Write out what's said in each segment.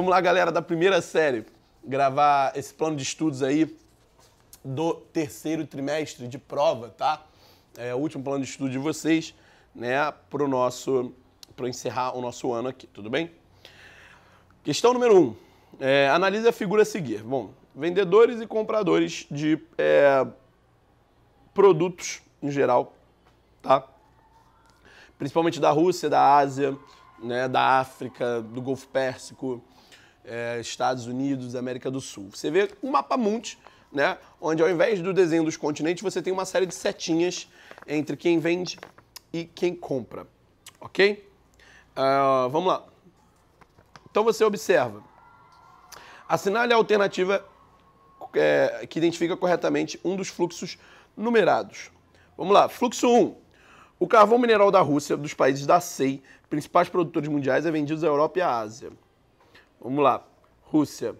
Vamos lá, galera, da primeira série, gravar esse plano de estudos aí do terceiro trimestre de prova, tá? É o último plano de estudo de vocês, né, para encerrar o nosso ano aqui, tudo bem? Questão número 1. Analise a figura a seguir. Bom, vendedores e compradores de produtos em geral, tá? Principalmente da Rússia, da Ásia, né, da África, do Golfo Pérsico, Estados Unidos, América do Sul. Você vê um mapa mundi, né, onde ao invés do desenho dos continentes, você tem uma série de setinhas entre quem vende e quem compra, ok? Vamos lá. Então você observa. Assinale a alternativa que identifica corretamente um dos fluxos numerados. Vamos lá. Fluxo 1. O carvão mineral da Rússia, dos países da CEI, principais produtores mundiais, é vendido à Europa e à Ásia. Vamos lá. Rússia.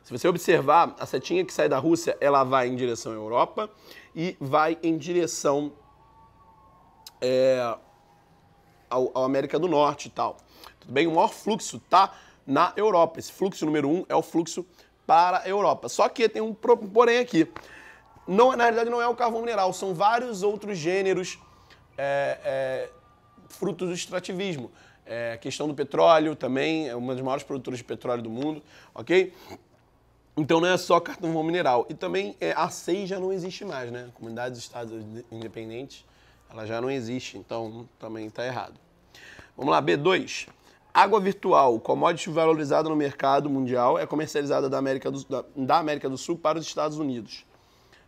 Se você observar, a setinha que sai da Rússia, ela vai em direção à Europa e vai em direção ao América do Norte e tal. Tudo bem? O maior fluxo está na Europa. Esse fluxo número 1 é o fluxo para a Europa. Só que tem um porém aqui. Não, na realidade não é o carvão mineral, são vários outros gêneros frutos do extrativismo. A questão do petróleo também, é uma das maiores produtoras de petróleo do mundo, ok? Então não é só carvão mineral. E também a CEI já não existe mais, né? A Comunidade dos Estados Independentes, ela já não existe, então também está errado. Vamos lá, B2. Água virtual, commodity valorizada no mercado mundial, é comercializada da América do Sul para os Estados Unidos.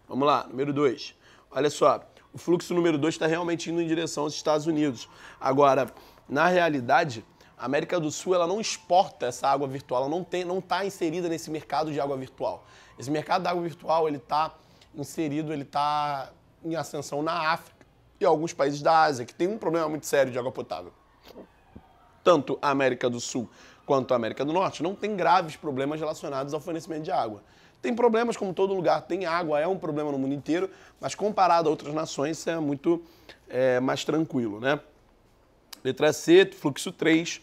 Vamos lá, número 2. Olha só, o fluxo número 2 está realmente indo em direção aos Estados Unidos. Agora, na realidade, a América do Sul ela não exporta essa água virtual, ela não está inserida nesse mercado de água virtual. Esse mercado da água virtual ele está inserido, ele está em ascensão na África e alguns países da Ásia, que tem um problema muito sério de água potável. Tanto a América do Sul quanto a América do Norte não tem graves problemas relacionados ao fornecimento de água. Tem problemas como todo lugar tem água, é um problema no mundo inteiro, mas comparado a outras nações é muito mais tranquilo, né? Letra C, fluxo 3.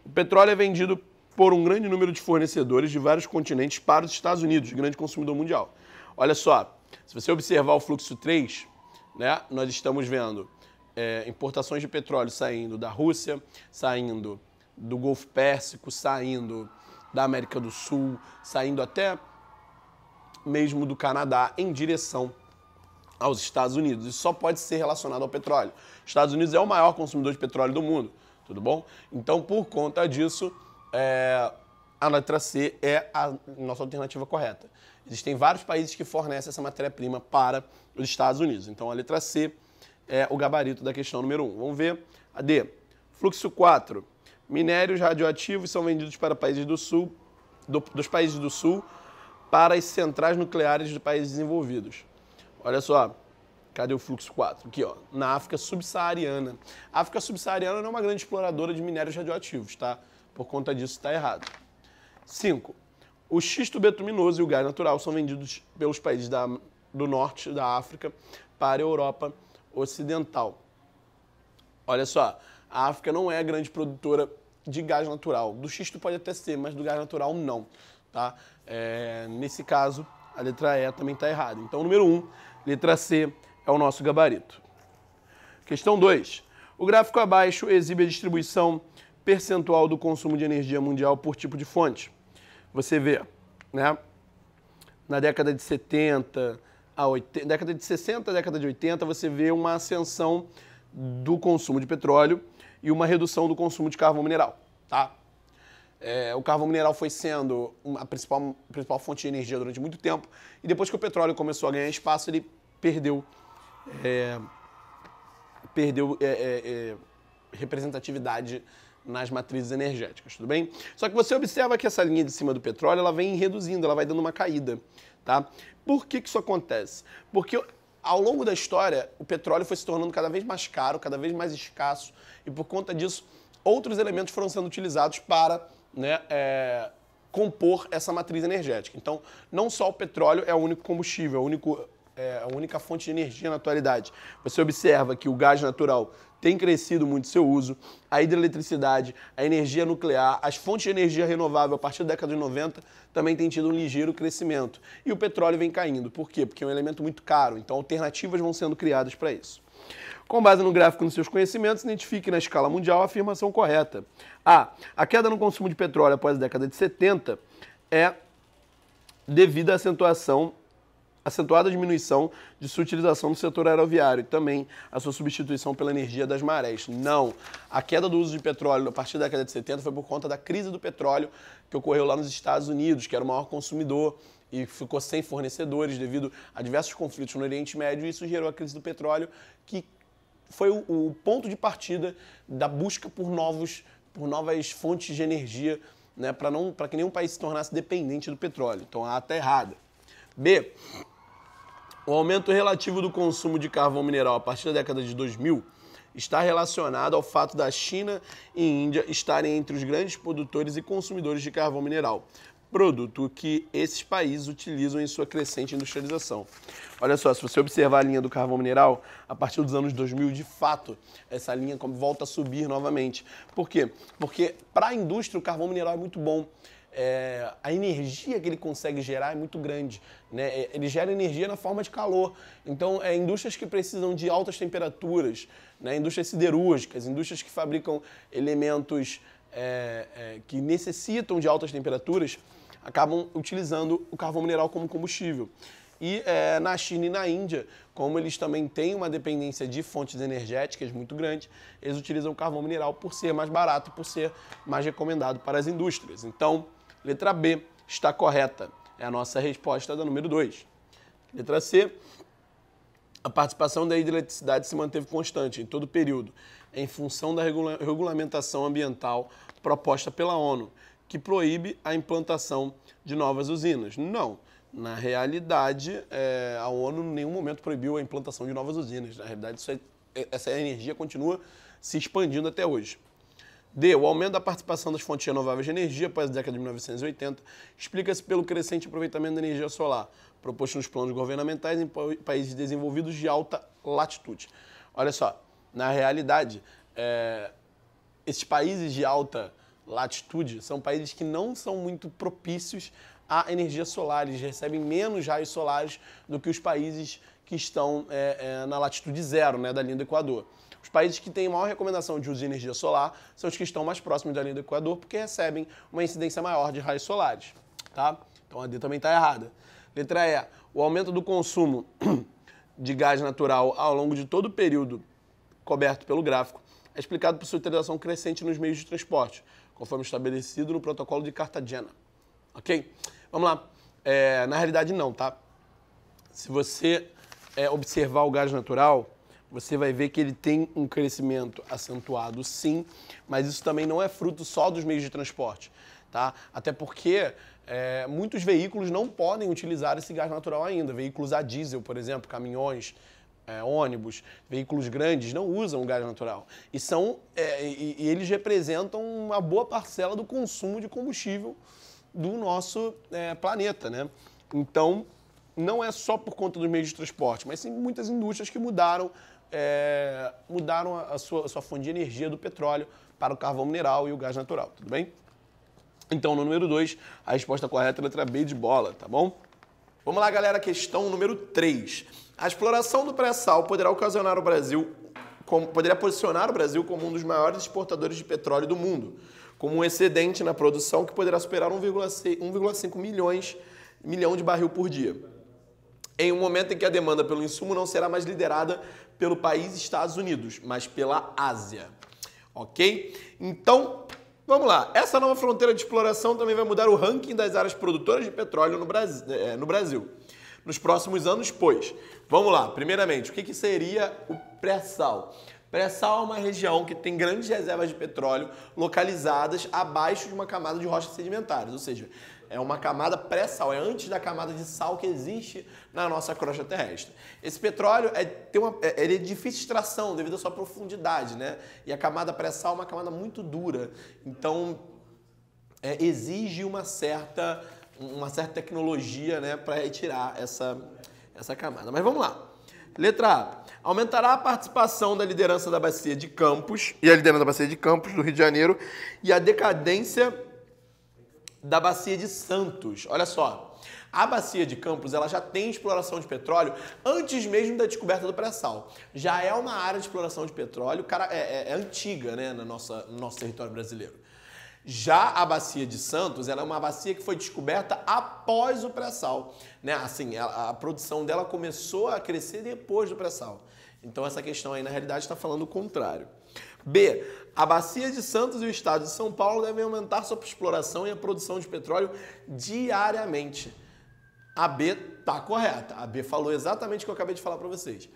O petróleo é vendido por um grande número de fornecedores de vários continentes para os Estados Unidos, grande consumidor mundial. Olha só, se você observar o fluxo 3, né, nós estamos vendo importações de petróleo saindo da Rússia, saindo do Golfo Pérsico, saindo da América do Sul, saindo até mesmo do Canadá em direção aos Estados Unidos. Isso só pode ser relacionado ao petróleo. Os Estados Unidos é o maior consumidor de petróleo do mundo, tudo bom? Então, por conta disso, a letra C é a nossa alternativa correta. Existem vários países que fornecem essa matéria-prima para os Estados Unidos. Então, a letra C é o gabarito da questão número 1. Vamos ver a D. Fluxo 4. Minérios radioativos são vendidos para países do Sul, dos países do Sul para as centrais nucleares de países desenvolvidos. Olha só, cadê o fluxo 4? Aqui, ó, na África subsaariana. A África subsaariana não é uma grande exploradora de minérios radioativos, tá? Por conta disso está errado. 5. O xisto betuminoso e o gás natural são vendidos pelos países do norte da África para a Europa Ocidental. Olha só, a África não é a grande produtora de gás natural. Do xisto pode até ser, mas do gás natural não. Tá? Nesse caso, a letra E também está errada. Então, número 1, letra C é o nosso gabarito. Questão 2. O gráfico abaixo exibe a distribuição percentual do consumo de energia mundial por tipo de fonte. Você vê, né? Na década de 70, década de 60, década de 80, você vê uma ascensão do consumo de petróleo e uma redução do consumo de carvão mineral, tá? O carvão mineral foi sendo a principal fonte de energia durante muito tempo e depois que o petróleo começou a ganhar espaço, ele perdeu representatividade nas matrizes energéticas, tudo bem? Só que você observa que essa linha de cima do petróleo, ela vem reduzindo, ela vai dando uma caída, tá? Por que isso acontece? Porque ao longo da história, o petróleo foi se tornando cada vez mais caro, cada vez mais escasso, e por conta disso, outros elementos foram sendo utilizados para, né, compor essa matriz energética. Então, não só o petróleo é o único combustível, é o único a única fonte de energia na atualidade. Você observa que o gás natural tem crescido muito seu uso, a hidroeletricidade, a energia nuclear, as fontes de energia renovável a partir da década de 90 também tem tido um ligeiro crescimento. E o petróleo vem caindo. Por quê? Porque é um elemento muito caro, então alternativas vão sendo criadas para isso. Com base no gráfico e nos seus conhecimentos, identifique na escala mundial a afirmação correta. A queda no consumo de petróleo após a década de 70 é devido à acentuada diminuição de sua utilização no setor aeroviário e também a sua substituição pela energia das marés. Não. A queda do uso de petróleo a partir da década de 70 foi por conta da crise do petróleo que ocorreu lá nos Estados Unidos, que era o maior consumidor e ficou sem fornecedores devido a diversos conflitos no Oriente Médio, e isso gerou a crise do petróleo, que foi o ponto de partida da busca por novas fontes de energia, né, para que nenhum país se tornasse dependente do petróleo. Então a A está errada. B. O aumento relativo do consumo de carvão mineral a partir da década de 2000 está relacionado ao fato da China e Índia estarem entre os grandes produtores e consumidores de carvão mineral, produto que esses países utilizam em sua crescente industrialização. Olha só, se você observar a linha do carvão mineral, a partir dos anos 2000, de fato, essa linha volta a subir novamente. Por quê? Porque para a indústria o carvão mineral é muito bom. A energia que ele consegue gerar é muito grande, né? Ele gera energia na forma de calor. Então, indústrias que precisam de altas temperaturas, né? Indústrias siderúrgicas, indústrias que fabricam elementos que necessitam de altas temperaturas, acabam utilizando o carvão mineral como combustível. E na China e na Índia, como eles também têm uma dependência de fontes energéticas muito grande, eles utilizam o carvão mineral por ser mais barato, por ser mais recomendado para as indústrias. Então, letra B está correta. É a nossa resposta da número 2. Letra C. A participação da hidroeletricidade se manteve constante em todo o período, em função da regulamentação ambiental proposta pela ONU, que proíbe a implantação de novas usinas. Não. Na realidade, a ONU em nenhum momento proibiu a implantação de novas usinas. Na realidade, essa energia continua se expandindo até hoje. D. O aumento da participação das fontes renováveis de energia após a década de 1980 explica-se pelo crescente aproveitamento da energia solar, proposto nos planos governamentais em países desenvolvidos de alta latitude. Olha só, na realidade, esses países de alta latitude são países que não são muito propícios à energia solar. Eles recebem menos raios solares do que os países que estão na latitude zero, né, da linha do Equador. Os países que têm maior recomendação de uso de energia solar são os que estão mais próximos da linha do Equador, porque recebem uma incidência maior de raios solares. Tá? Então a D também está errada. Letra E. O aumento do consumo de gás natural ao longo de todo o período coberto pelo gráfico é explicado por sua utilização crescente nos meios de transporte, conforme estabelecido no protocolo de Cartagena. Ok? Vamos lá. Na realidade, não, tá? Se você observar o gás natural, você vai ver que ele tem um crescimento acentuado, sim, mas isso também não é fruto só dos meios de transporte, tá? Até porque muitos veículos não podem utilizar esse gás natural ainda. Veículos a diesel, por exemplo, caminhões, ônibus, veículos grandes não usam o gás natural. E eles representam uma boa parcela do consumo de combustível do nosso planeta, né? Então, não é só por conta dos meios de transporte, mas sim muitas indústrias que mudaram a sua fonte de energia do petróleo para o carvão mineral e o gás natural, tudo bem? Então, no número 2, a resposta correta é a letra B de bola, tá bom? Vamos lá, galera, questão número 3. A exploração do pré-sal poderá posicionar o Brasil como um dos maiores exportadores de petróleo do mundo, como um excedente na produção que poderá superar 1,5 milhão de barril por dia, em um momento em que a demanda pelo insumo não será mais liderada pelo país Estados Unidos, mas pela Ásia. Ok? Então, vamos lá. Essa nova fronteira de exploração também vai mudar o ranking das áreas produtoras de petróleo no Brasil nos próximos anos, pois, vamos lá, primeiramente, o que seria o pré-sal? Pré-sal é uma região que tem grandes reservas de petróleo localizadas abaixo de uma camada de rochas sedimentares, ou seja, é uma camada pré-sal, é antes da camada de sal que existe na nossa crosta terrestre. Esse petróleo ele é de difícil extração devido à sua profundidade, né? E a camada pré-sal é uma camada muito dura, então exige uma certa tecnologia, né, para retirar essa camada. Mas vamos lá. Letra A. Aumentará a participação da liderança da Bacia de Campos, e a liderança da Bacia de Campos, do Rio de Janeiro, e a decadência da Bacia de Santos. Olha só, a Bacia de Campos ela já tem exploração de petróleo antes mesmo da descoberta do pré-sal. Já é uma área de exploração de petróleo, cara, é antiga, né, no nosso território brasileiro. Já a Bacia de Santos, ela é uma bacia que foi descoberta após o pré-sal, né? Assim, a produção dela começou a crescer depois do pré-sal. Então essa questão aí, na realidade, está falando o contrário. B. A Bacia de Santos e o estado de São Paulo devem aumentar sua exploração e a produção de petróleo diariamente. A B está correta. A B falou exatamente o que eu acabei de falar para vocês.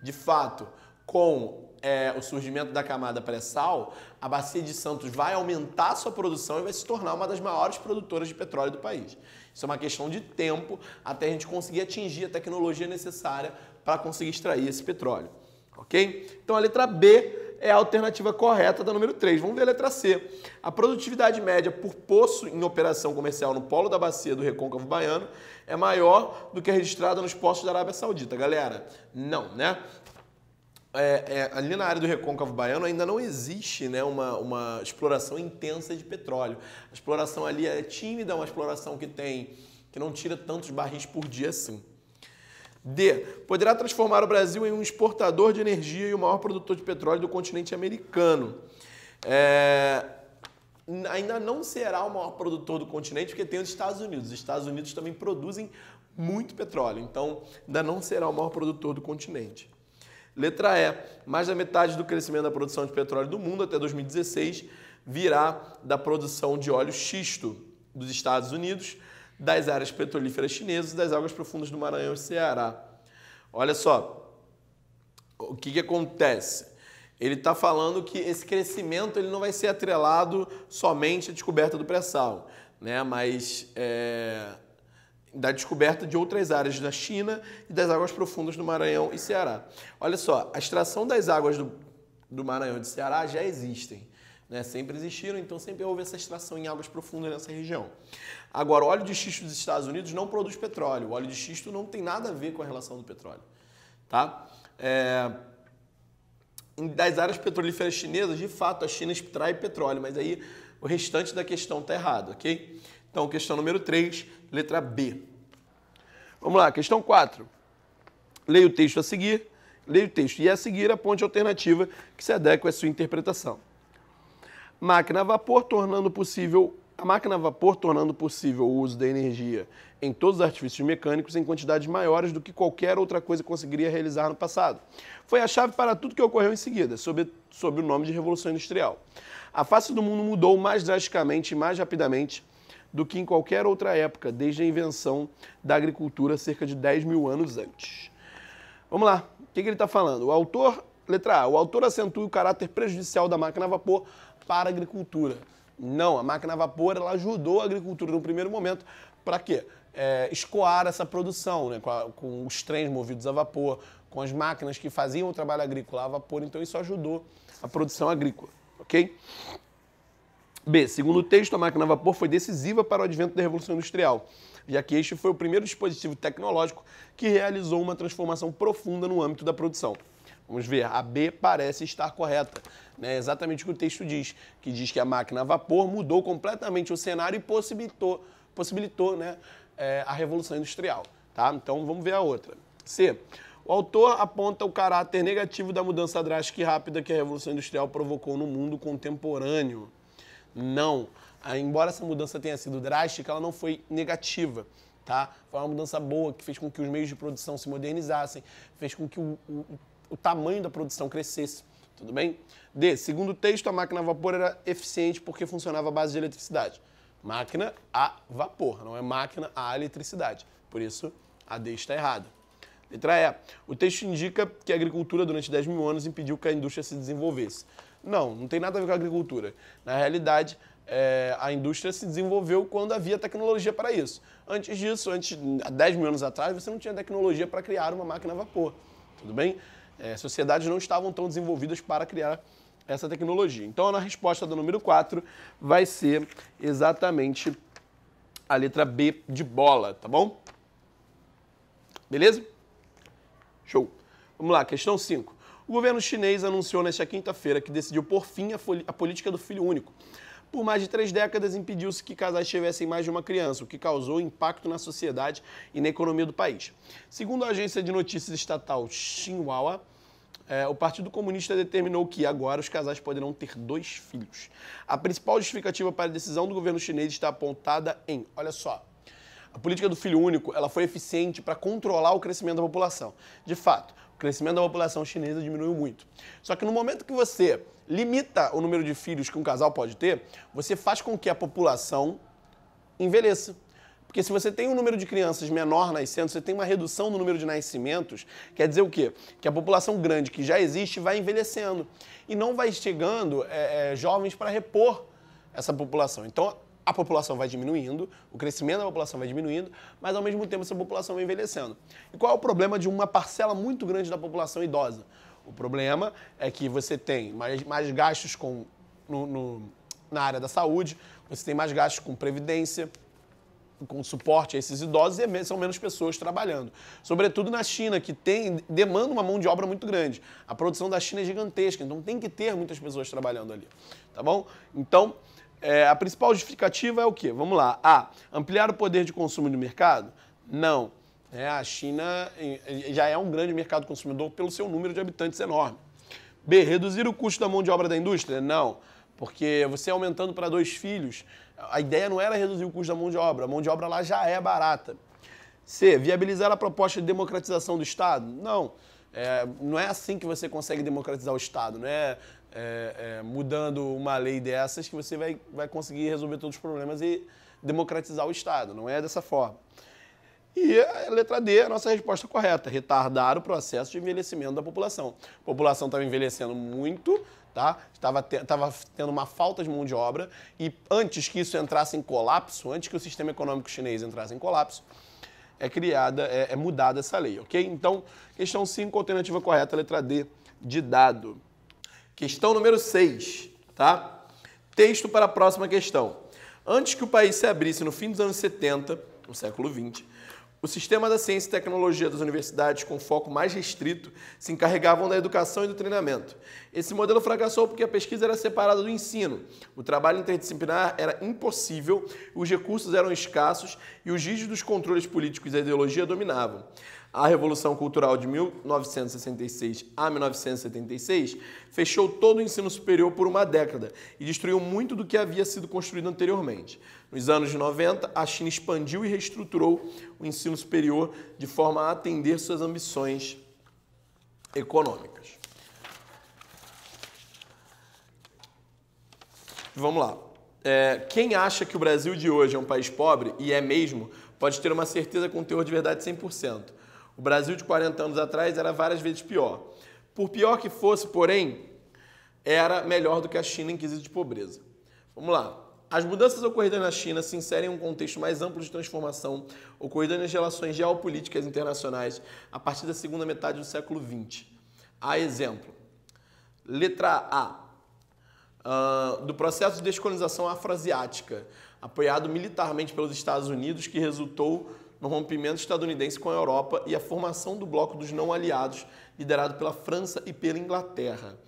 De fato, com o surgimento da camada pré-sal, a Bacia de Santos vai aumentar sua produção e vai se tornar uma das maiores produtoras de petróleo do país. Isso é uma questão de tempo até a gente conseguir atingir a tecnologia necessária para conseguir extrair esse petróleo. Ok? Então a letra B é a alternativa correta da número 3. Vamos ver a letra C. A produtividade média por poço em operação comercial no polo da bacia do Recôncavo Baiano é maior do que a registrada nos poços da Arábia Saudita. Galera, não, né? Ali na área do Recôncavo Baiano ainda não existe, né, uma exploração intensa de petróleo. A exploração ali é tímida, uma exploração que não tira tantos barris por dia assim. D. Poderá transformar o Brasil em um exportador de energia e o maior produtor de petróleo do continente americano. Ainda não será o maior produtor do continente porque tem os Estados Unidos. Os Estados Unidos também produzem muito petróleo, então ainda não será o maior produtor do continente. Letra E. Mais da metade do crescimento da produção de petróleo do mundo até 2016 virá da produção de óleo xisto dos Estados Unidos, das áreas petrolíferas chinesas e das águas profundas do Maranhão e Ceará. Olha só, o que acontece? Ele está falando que esse crescimento ele não vai ser atrelado somente à descoberta do pré-sal, né? Mas da descoberta de outras áreas da China e das águas profundas do Maranhão e Ceará. Olha só, a extração das águas do Maranhão e do Ceará já existem, né? Sempre existiram, então sempre houve essa extração em águas profundas nessa região. Agora, o óleo de xisto dos Estados Unidos não produz petróleo. O óleo de xisto não tem nada a ver com a relação do petróleo, tá? Das áreas petrolíferas chinesas, de fato, a China extrai petróleo, mas aí o restante da questão está errado, ok? Então, questão número 3, letra B. Vamos lá, questão 4. Leia o texto a seguir. Leia o texto e a seguir aponte a alternativa que se adequa à sua interpretação. A máquina a vapor tornando possível o uso da energia em todos os artifícios mecânicos em quantidades maiores do que qualquer outra coisa conseguiria realizar no passado. Foi a chave para tudo que ocorreu em seguida, sob o nome de Revolução Industrial. A face do mundo mudou mais drasticamente e mais rapidamente do que em qualquer outra época, desde a invenção da agricultura cerca de 10 mil anos antes. Vamos lá, o que ele está falando? O autor, letra A, o autor acentua o caráter prejudicial da máquina a vapor para a agricultura. Não, a máquina a vapor ela ajudou a agricultura no primeiro momento para quê? Escoar essa produção, né? Com os trens movidos a vapor, com as máquinas que faziam o trabalho agrícola a vapor, então isso ajudou a produção agrícola, ok? B. Segundo o texto, a máquina a vapor foi decisiva para o advento da Revolução Industrial, já que este foi o primeiro dispositivo tecnológico que realizou uma transformação profunda no âmbito da produção. Vamos ver, a B parece estar correta, né? Exatamente o que o texto diz, que diz que a máquina a vapor mudou completamente o cenário e possibilitou, né, a Revolução Industrial. Tá? Então vamos ver a outra. C. O autor aponta o caráter negativo da mudança drástica e rápida que a Revolução Industrial provocou no mundo contemporâneo. Não. Embora essa mudança tenha sido drástica, ela não foi negativa. Tá? Foi uma mudança boa que fez com que os meios de produção se modernizassem, fez com que o tamanho da produção crescesse. Tudo bem? D. Segundo o texto, a máquina a vapor era eficiente porque funcionava à base de eletricidade. Máquina a vapor, não é máquina a eletricidade. Por isso, a D está errada. Letra E. O texto indica que a agricultura durante 10 mil anos impediu que a indústria se desenvolvesse. Não tem nada a ver com a agricultura. Na realidade, a indústria se desenvolveu quando havia tecnologia para isso. Antes disso, há 10 mil anos atrás, você não tinha tecnologia para criar uma máquina a vapor. Tudo bem? Sociedades não estavam tão desenvolvidas para criar essa tecnologia. Então, na resposta do número 4, vai ser exatamente a letra B de bola, tá bom? Beleza? Show. Vamos lá, questão 5. O governo chinês anunciou nesta quinta-feira que decidiu pôr fim à política do filho único. Por mais de 3 décadas, impediu-se que casais tivessem mais de uma criança, o que causou impacto na sociedade e na economia do país. Segundo a agência de notícias estatal Xinhua, o Partido Comunista determinou que agora os casais poderão ter 2 filhos. A principal justificativa para a decisão do governo chinês está apontada em, olha só, a política do filho único ela foi eficiente para controlar o crescimento da população. De fato, o crescimento da população chinesa diminuiu muito. Só que no momento que você limita o número de filhos que um casal pode ter, você faz com que a população envelheça. Porque se você tem um número de crianças menor nascendo, você tem uma redução no número de nascimentos, quer dizer o quê? Que a população grande que já existe vai envelhecendo e não vai chegando jovens para repor essa população. Então, a população vai diminuindo, o crescimento da população vai diminuindo, mas ao mesmo tempo essa população vai envelhecendo. E qual é o problema de uma parcela muito grande da população idosa? O problema é que você tem mais gastos na área da saúde, você tem mais gastos com previdência, com suporte a esses idosos e são menos pessoas trabalhando. Sobretudo na China, que demanda uma mão de obra muito grande. A produção da China é gigantesca, então tem que ter muitas pessoas trabalhando ali. Tá bom? Então, a principal justificativa é o quê? Vamos lá. A. Ampliar o poder de consumo do mercado? Não. A China já é um grande mercado consumidor pelo seu número de habitantes enorme. B. Reduzir o custo da mão de obra da indústria? Não. Porque você aumentando para 2 filhos, a ideia não era reduzir o custo da mão de obra. A mão de obra lá já é barata. C. Viabilizar a proposta de democratização do Estado? Não. Não é assim que você consegue democratizar o Estado. Não é mudando uma lei dessas que você vai conseguir resolver todos os problemas e democratizar o Estado. Não é dessa forma. E a letra D é a nossa resposta correta. Retardar o processo de envelhecimento da população. A população estava envelhecendo muito, tá? Estava tendo uma falta de mão de obra e antes que isso entrasse em colapso, antes que o sistema econômico chinês entrasse em colapso, é mudada essa lei, ok? Então, questão 5, alternativa correta, letra D, de dado. Questão número 6, tá? Texto para a próxima questão. Antes que o país se abrisse no fim dos anos 70, no século 20, o sistema da ciência e tecnologia das universidades, com foco mais restrito, se encarregavam da educação e do treinamento. Esse modelo fracassou porque a pesquisa era separada do ensino, o trabalho interdisciplinar era impossível, os recursos eram escassos e os rígidos controles políticos e a ideologia dominavam. A Revolução Cultural de 1966 a 1976 fechou todo o ensino superior por uma década e destruiu muito do que havia sido construído anteriormente. Nos anos 90, a China expandiu e reestruturou o ensino superior de forma a atender suas ambições econômicas. Vamos lá. Quem acha que o Brasil de hoje é um país pobre, e é mesmo, pode ter uma certeza com teor de verdade 100%. O Brasil de 40 anos atrás era várias vezes pior. Por pior que fosse, porém, era melhor do que a China em quesito de pobreza. Vamos lá. As mudanças ocorridas na China se inserem em um contexto mais amplo de transformação ocorrida nas relações geopolíticas internacionais a partir da segunda metade do século XX. A exemplo, letra A, do processo de descolonização afroasiática, apoiado militarmente pelos Estados Unidos, que resultou no rompimento estadunidense com a Europa e a formação do bloco dos não-aliados, liderado pela França e pela Inglaterra.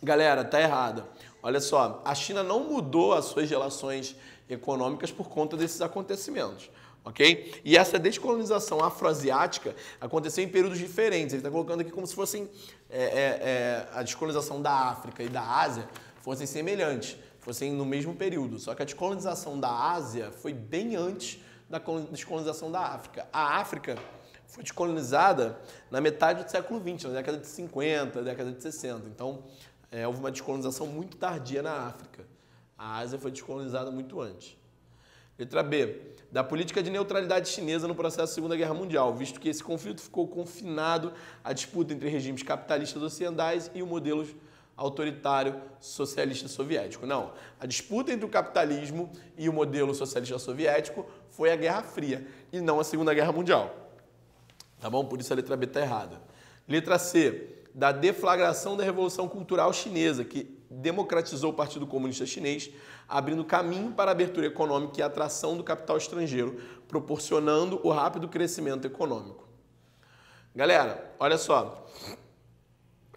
Galera, tá errada. Olha só, a China não mudou as suas relações econômicas por conta desses acontecimentos, ok? E essa descolonização afroasiática aconteceu em períodos diferentes. Ele está colocando aqui como se fossem a descolonização da África e da Ásia fossem semelhantes, fossem no mesmo período. Só que a descolonização da Ásia foi bem antes da descolonização da África. A África foi descolonizada na metade do século XX, na década de 50, década de 60. Então, houve uma descolonização muito tardia na África. A Ásia foi descolonizada muito antes. Letra B. Da política de neutralidade chinesa no processo da Segunda Guerra Mundial, visto que esse conflito ficou confinado à disputa entre regimes capitalistas ocidentais e o modelo autoritário socialista soviético. Não, a disputa entre o capitalismo e o modelo socialista soviético foi a Guerra Fria e não a Segunda Guerra Mundial. Tá bom? Por isso a letra B está errada. Letra C. Da deflagração da Revolução Cultural Chinesa, que democratizou o Partido Comunista Chinês, abrindo caminho para a abertura econômica e a atração do capital estrangeiro, proporcionando o rápido crescimento econômico. Galera, olha só.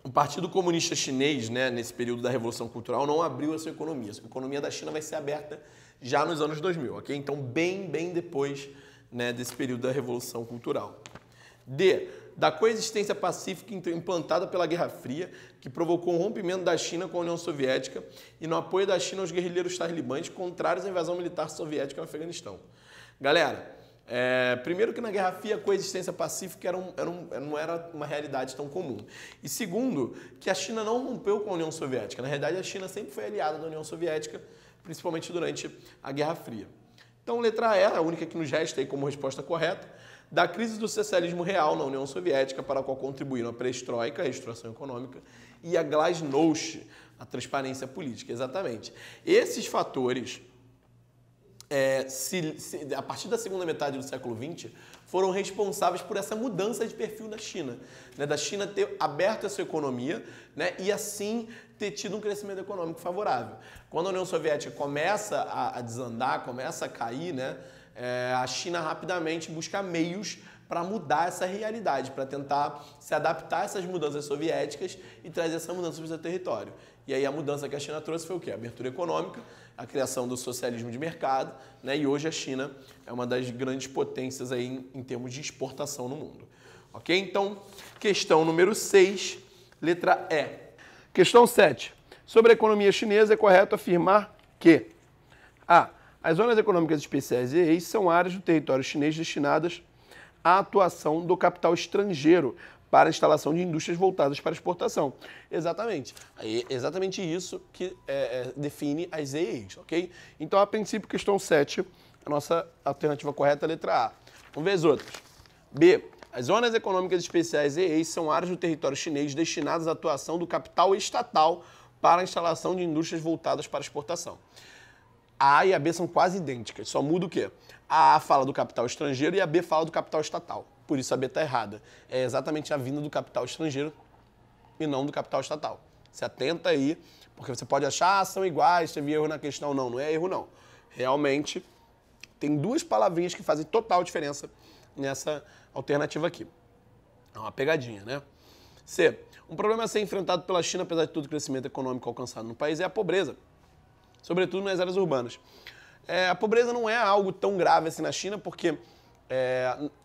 O Partido Comunista Chinês, né, nesse período da Revolução Cultural, não abriu a sua economia. A economia da China vai ser aberta já nos anos 2000, ok? Então, bem depois, né, desse período da Revolução Cultural. D. Da coexistência pacífica implantada pela Guerra Fria, que provocou o rompimento da China com a União Soviética e no apoio da China aos guerrilheiros talibãs contrários à invasão militar soviética no Afeganistão. Galera, primeiro que na Guerra Fria a coexistência pacífica não era uma realidade tão comum. E segundo, que a China não rompeu com a União Soviética. Na realidade, a China sempre foi aliada da União Soviética, principalmente durante a Guerra Fria. Então, letra E, a única que nos resta aí como resposta correta, da crise do socialismo real na União Soviética, para a qual contribuíram a perestroika, a restauração econômica, e a glasnost, a transparência política. Exatamente. Esses fatores, a partir da segunda metade do século XX, foram responsáveis por essa mudança de perfil da China, né? Da China ter aberto a sua economia, né? E assim ter tido um crescimento econômico favorável. Quando a União Soviética começa a desandar, começa a cair, né? A China rapidamente busca meios para mudar essa realidade, para tentar se adaptar a essas mudanças soviéticas e trazer essa mudança para o seu território. E aí a mudança que a China trouxe foi o quê? A abertura econômica, a criação do socialismo de mercado, né? E hoje a China é uma das grandes potências aí em termos de exportação no mundo. Ok? Então, questão número 6, letra E. Questão 7. Sobre a economia chinesa, é correto afirmar que A. As zonas econômicas especiais EEs são áreas do território chinês destinadas à atuação do capital estrangeiro para a instalação de indústrias voltadas para a exportação. Exatamente. É exatamente isso que define as EEs, ok? Então, a princípio, questão 7, a nossa alternativa correta é a letra A. Vamos ver as outras. B. As zonas econômicas especiais EEs são áreas do território chinês destinadas à atuação do capital estatal para a instalação de indústrias voltadas para a exportação. A A e a B são quase idênticas, só muda o quê? A A fala do capital estrangeiro e a B fala do capital estatal. Por isso a B está errada. É exatamente a vinda do capital estrangeiro e não do capital estatal. Se atenta aí, porque você pode achar, são iguais, teve erro na questão. Não, não é erro não. Realmente, tem duas palavrinhas que fazem total diferença nessa alternativa aqui. É uma pegadinha, né? C. Um problema a ser enfrentado pela China, apesar de todo o crescimento econômico alcançado no país, é a pobreza, sobretudo nas áreas urbanas. A pobreza não é algo tão grave assim na China, porque,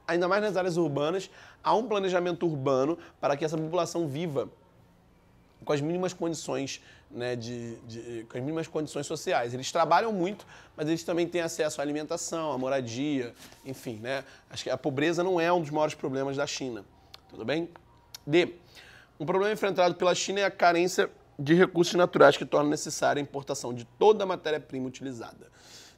ainda mais nas áreas urbanas, há um planejamento urbano para que essa população viva com as mínimas condições, né, com as mínimas condições sociais. Eles trabalham muito, mas eles também têm acesso à alimentação, à moradia, enfim, né? Acho que a pobreza não é um dos maiores problemas da China. Tudo bem? D. Um problema enfrentado pela China é a carência de recursos naturais que torna necessária a importação de toda a matéria-prima utilizada.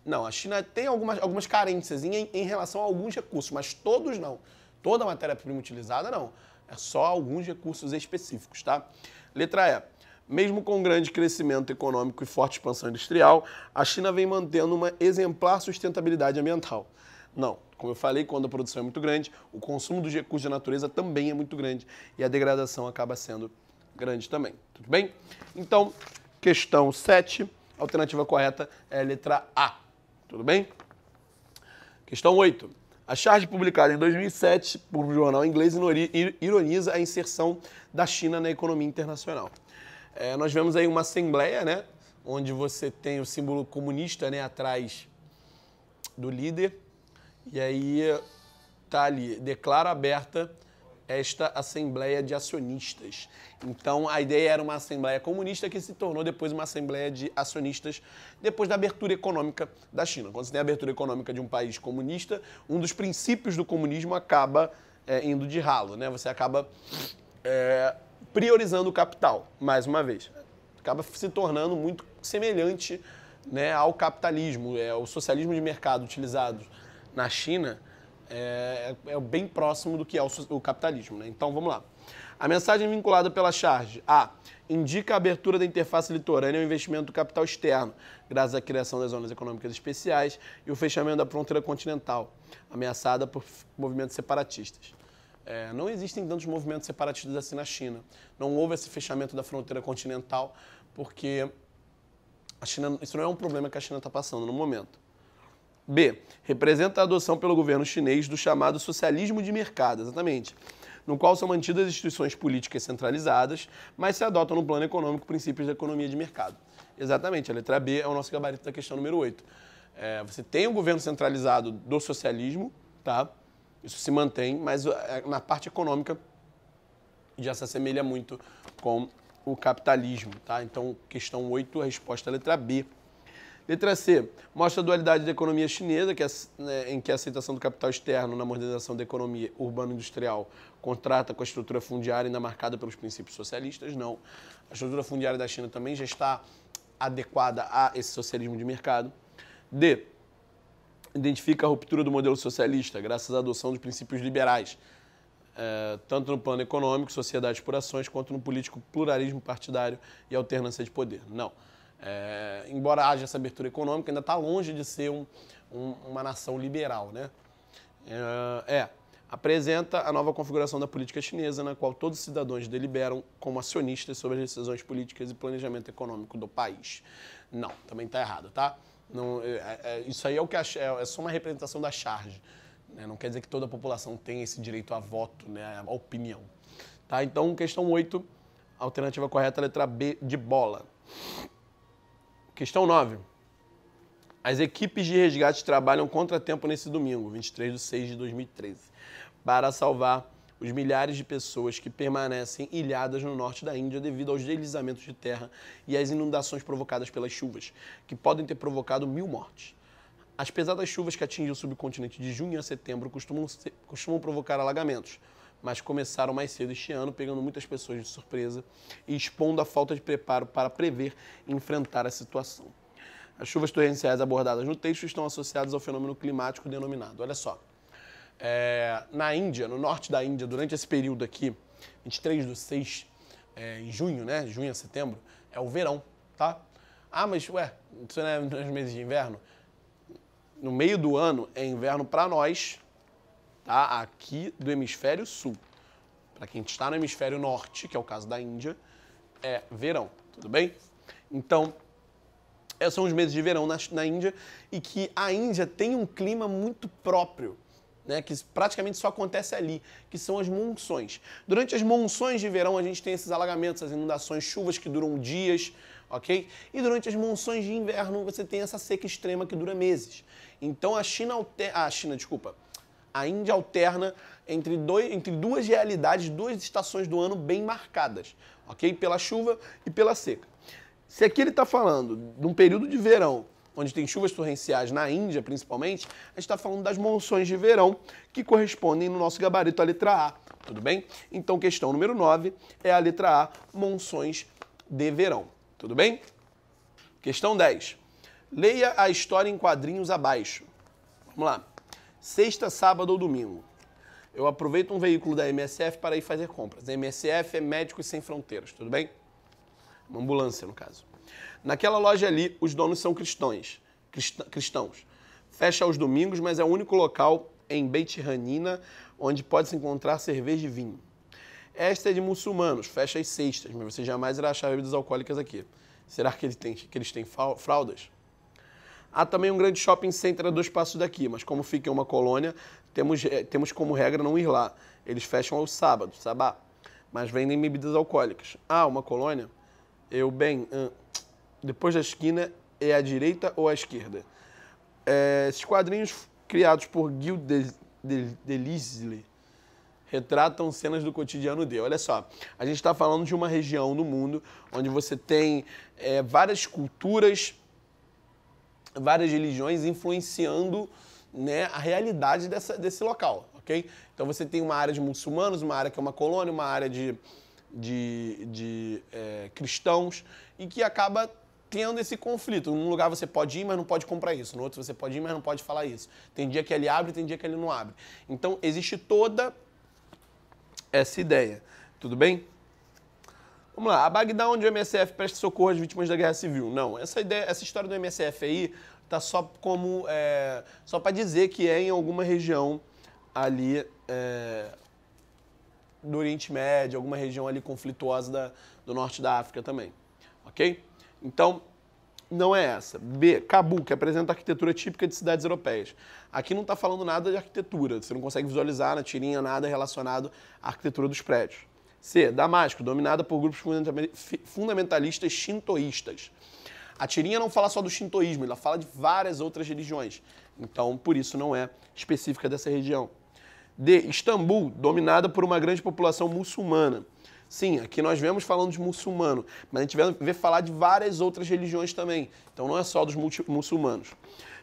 Não, a China tem algumas carências em relação a alguns recursos, mas todos não. Toda a matéria-prima utilizada não. É só alguns recursos específicos, tá? Letra E. Mesmo com grande crescimento econômico e forte expansão industrial, a China vem mantendo uma exemplar sustentabilidade ambiental. Não, como eu falei, quando a produção é muito grande, o consumo dos recursos da natureza também é muito grande e a degradação acaba sendo grande também. Tudo bem? Então, questão 7, a alternativa correta é a letra A. Tudo bem? Questão 8. A charge publicada em 2007 por um jornal inglês ironiza a inserção da China na economia internacional. Nós vemos aí uma assembleia, né, onde você tem o símbolo comunista, né, atrás do líder, e aí tá ali, declaro aberta esta assembleia de acionistas. Então, a ideia era uma assembleia comunista que se tornou depois uma assembleia de acionistas depois da abertura econômica da China. Quando você tem a abertura econômica de um país comunista, um dos princípios do comunismo acaba indo de ralo, né? Você acaba priorizando o capital, mais uma vez. Acaba se tornando muito semelhante, né, ao capitalismo. O socialismo de mercado utilizado na China é bem próximo do que é o capitalismo, né? Então, vamos lá. A mensagem vinculada pela charge. A. Indica a abertura da interface litorânea ao investimento do capital externo, graças à criação das zonas econômicas especiais e o fechamento da fronteira continental, ameaçada por movimentos separatistas. Não existem tantos movimentos separatistas assim na China. Não houve esse fechamento da fronteira continental, porque a China, isso não é um problema que a China está passando no momento. B. Representa a adoção pelo governo chinês do chamado socialismo de mercado, exatamente. no qual são mantidas instituições políticas centralizadas, mas se adotam no plano econômico princípios da economia de mercado. Exatamente, a letra B é o nosso gabarito da questão número 8. Você tem o governo centralizado do socialismo, tá? Isso se mantém, mas na parte econômica já se assemelha muito com o capitalismo, tá? Então, questão 8, a resposta é a letra B. Letra C, mostra a dualidade da economia chinesa, em que a aceitação do capital externo na modernização da economia urbano-industrial contrata com a estrutura fundiária ainda marcada pelos princípios socialistas. Não. A estrutura fundiária da China também já está adequada a esse socialismo de mercado. D, identifica a ruptura do modelo socialista graças à adoção dos princípios liberais, tanto no plano econômico, sociedades por ações, quanto no político pluralismo partidário e alternância de poder. Não. Embora haja essa abertura econômica, ainda está longe de ser uma nação liberal, né? Apresenta a nova configuração da política chinesa, na qual todos os cidadãos deliberam como acionistas sobre as decisões políticas e planejamento econômico do país. Não, também está errado, tá? Não, isso aí é só uma representação da charge. Né? Não quer dizer que toda a população tem esse direito a voto, né? A opinião. Tá? Então, questão 8, alternativa correta, letra B de bola. Questão 9. As equipes de resgate trabalham contratempo nesse domingo, 23/6/2013, para salvar os milhares de pessoas que permanecem ilhadas no norte da Índia devido aos deslizamentos de terra e às inundações provocadas pelas chuvas, que podem ter provocado 1000 mortes. As pesadas chuvas que atingem o subcontinente de junho a setembro costumam provocar alagamentos, mas começaram mais cedo este ano, pegando muitas pessoas de surpresa e expondo a falta de preparo para prever e enfrentar a situação. As chuvas torrenciais abordadas no texto estão associadas ao fenômeno climático denominado. Olha só, na Índia, no norte da Índia, durante esse período aqui, 23/6, em junho, né? Junho a setembro, é o verão, tá? Ah, mas, isso não é nos meses de inverno? No meio do ano é inverno para nós, tá? Aqui do hemisfério sul. Para quem está no hemisfério norte, que é o caso da Índia, é verão, tudo bem? Então, esses são os meses de verão na Índia e que a Índia tem um clima muito próprio, né, que praticamente só acontece ali, que são as monções. Durante as monções de verão a gente tem esses alagamentos, as inundações, chuvas que duram dias, ok? E durante as monções de inverno você tem essa seca extrema que dura meses. Então a Índia alterna entre duas realidades, duas estações do ano bem marcadas, ok? Pela chuva e pela seca. Se aqui ele está falando de um período de verão, onde tem chuvas torrenciais na Índia, principalmente, a gente está falando das monções de verão, que correspondem no nosso gabarito à letra A, tudo bem? Então, questão número 9 é a letra A, monções de verão, tudo bem? Questão 10. Leia a história em quadrinhos abaixo. Vamos lá. Sexta, sábado ou domingo. Eu aproveito um veículo da MSF para ir fazer compras. A MSF é Médicos Sem Fronteiras, tudo bem? Uma ambulância, no caso. Naquela loja ali, os donos são cristãos. Fecha aos domingos, mas é o único local em Beit Hanina onde pode-se encontrar cerveja e vinho. Esta é de muçulmanos, fecha às sextas, mas você jamais irá achar bebidas alcoólicas aqui. Será que eles têm fraldas? Há também um grande shopping center a 2 passos daqui, mas como fica em uma colônia, temos como regra não ir lá. Eles fecham aos sábados, sabá, mas vendem bebidas alcoólicas. Ah, uma colônia? Depois da esquina é à direita ou à esquerda? Esses quadrinhos criados por Gil Delisle retratam cenas do cotidiano dele. Olha só, a gente está falando de uma região do mundo onde você tem várias culturas, várias religiões influenciando, né, a realidade desse local, ok? Então você tem uma área de muçulmanos, uma área que é uma colônia, uma área de cristãos, e que acaba tendo esse conflito. Num lugar você pode ir, mas não pode comprar isso. No outro você pode ir, mas não pode falar isso. Tem dia que ele abre, tem dia que ele não abre. Então existe toda essa ideia. Tudo bem? Vamos lá. A Bagdá, onde o MSF presta socorro às vítimas da Guerra Civil. Não, essa história do MSF aí tá só só para dizer que é em alguma região ali do Oriente Médio, alguma região ali conflituosa do norte da África também, ok? Então, Não é essa. B, Cabul, que apresenta a arquitetura típica de cidades europeias. Aqui não está falando nada de arquitetura, você não consegue visualizar na tirinha nada relacionado à arquitetura dos prédios. C, Damasco, dominada por grupos fundamentalistas shintoístas. A tirinha não fala só do shintoísmo, ela fala de várias outras religiões. Então, por isso, não é específica dessa região. D, Istambul, dominada por uma grande população muçulmana. Sim, aqui nós vemos falando de muçulmano, mas a gente vê falar de várias outras religiões também. Então não é só dos muçulmanos.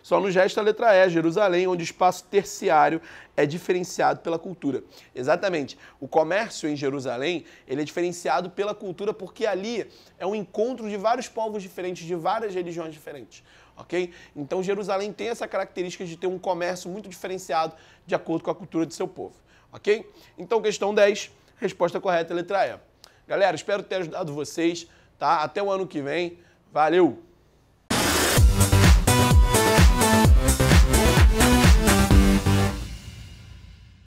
Só nos resta a letra E, Jerusalém, onde o espaço terciário é diferenciado pela cultura. Exatamente. O comércio em Jerusalém, ele é diferenciado pela cultura porque ali é um encontro de vários povos diferentes, de várias religiões diferentes. Ok? Então Jerusalém tem essa característica de ter um comércio muito diferenciado de acordo com a cultura de seu povo. Ok? Então questão 10, resposta correta é a letra E. Galera, espero ter ajudado vocês, tá? Até o ano que vem. Valeu!